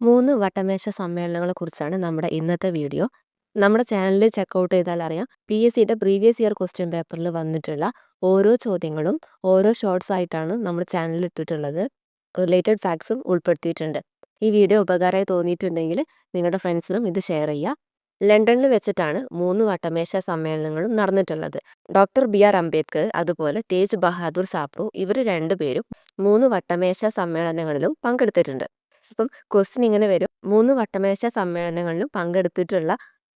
3 വട്ടമേശ സമ്മേളനങ്ങളെക്കുറിച്ചാണ് നമ്മുടെ ഇന്നത്തെ വീഡിയോ. നമ്മുടെ ചാനലിൽ ചെക്കൗട്ട് ചെയ്താൽ അറിയാം PSCയുടെ പ്രീവിയസ് ഇയർ ക്വസ്റ്റ്യൻ പേപ്പറിൽ വന്നിട്ടുള്ള ഓരോ ചോദ്യങ്ങളും ഓരോ ഷോർട്സ് ആയിട്ടാണ് നമ്മുടെ ചാനലിൽ ഇട്ടിട്ടുള്ളത്. റിലേറ്റഡ് ഫാക്ട്സും ഉൾപ്പെടുത്തിയിട്ടുണ്ട്. ഈ വീഡിയോ ഉപകാരമായി തോന്നിയിട്ടുണ്ടെങ്കിൽ നിങ്ങളുടെ ഫ്രണ്ട്സിനും ഇത് ഷെയർ ചെയ്യുക. ലണ്ടനിൽ വെച്ചിട്ടാണ് 3 വട്ടമേശ സമ്മേളനങ്ങളും നടന്നിട്ടുള്ളത്. ഡോക്ടർ BR അംബേദ്കർ അതുപോലെ തേജ് ബഹാദൂർ സാപ്രു ഇവർ രണ്ടുപേരും 3 വട്ടമേശ സമ്മേളനങ്ങളിലും പങ്കെടുത്തിട്ടുണ്ട്. അപ്പം ക്വസ്റ്റ്യൻ ഇങ്ങനെ വരും, 3 വട്ടമേശ സമ്മേളനങ്ങളിലും പങ്കെടുത്തിട്ടുള്ള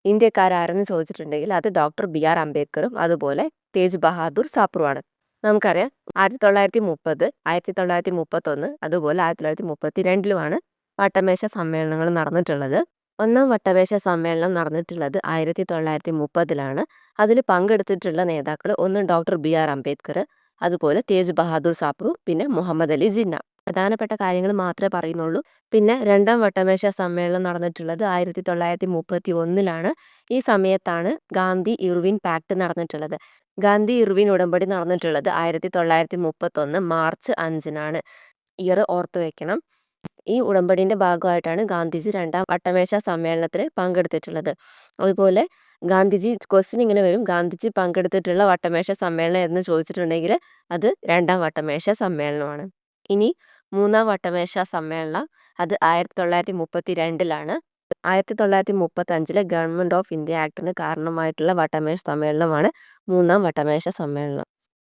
ഇന്ത്യക്കാരാരെന്ന് ചോദിച്ചിട്ടുണ്ടെങ്കിൽ അത് ഡോക്ടർ BR അംബേദ്കറും അതുപോലെ തേജ് ബഹാദൂർ സാപ്രുവാണ്. നമുക്കറിയാം 1930, 1931 അതുപോലെ 1932 വട്ടമേശ സമ്മേളനങ്ങൾ നടന്നിട്ടുള്ളത്. ഒന്നാം വട്ടമേശ സമ്മേളനം നടന്നിട്ടുള്ളത് 1930 അതിൽ പങ്കെടുത്തിട്ടുള്ള നേതാക്കൾ ഒന്ന് ഡോക്ടർ BR അംബേദ്കർ, അതുപോലെ തേജ് ബഹാദൂർ സാപ്രു, പിന്നെ മുഹമ്മദ് അലി ജിന്ന. പ്രധാനപ്പെട്ട കാര്യങ്ങൾ മാത്രമേ പറയുന്നുള്ളൂ. പിന്നെ രണ്ടാം വട്ടമേശ സമ്മേളനം നടന്നിട്ടുള്ളത് 1931 ഈ സമയത്താണ് ഗാന്ധി ഇർവിൻ പാക്ട് നടന്നിട്ടുള്ളത്. ഗാന്ധി ഇർവിൻ ഉടമ്പടി നടന്നിട്ടുള്ളത് 1931 മാർച്ച് 5 ഇയർ ഓർത്തു വെക്കണം. ഈ ഉടമ്പടിന്റെ ഭാഗമായിട്ടാണ് ഗാന്ധിജി രണ്ടാം വട്ടമേശ സമ്മേളനത്തിൽ പങ്കെടുത്തിട്ടുള്ളത്. അതുപോലെ ഗാന്ധിജി ക്വസ്റ്റ്യൻ ഇങ്ങനെ വരും, ഗാന്ധിജി പങ്കെടുത്തിട്ടുള്ള വട്ടമേശ സമ്മേളനം എന്ന് ചോദിച്ചിട്ടുണ്ടെങ്കിൽ അത് രണ്ടാം വട്ടമേശ സമ്മേളനമാണ്. ഇനി മൂന്നാം വട്ടമേശ സമ്മേളനം അത് 1932 1935 ഗവൺമെന്റ് ഓഫ് ഇന്ത്യ ആക്ടിന് കാരണമായിട്ടുള്ള വട്ടമേശ സമ്മേളനമാണ് മൂന്നാം വട്ടമേശ സമ്മേളനം.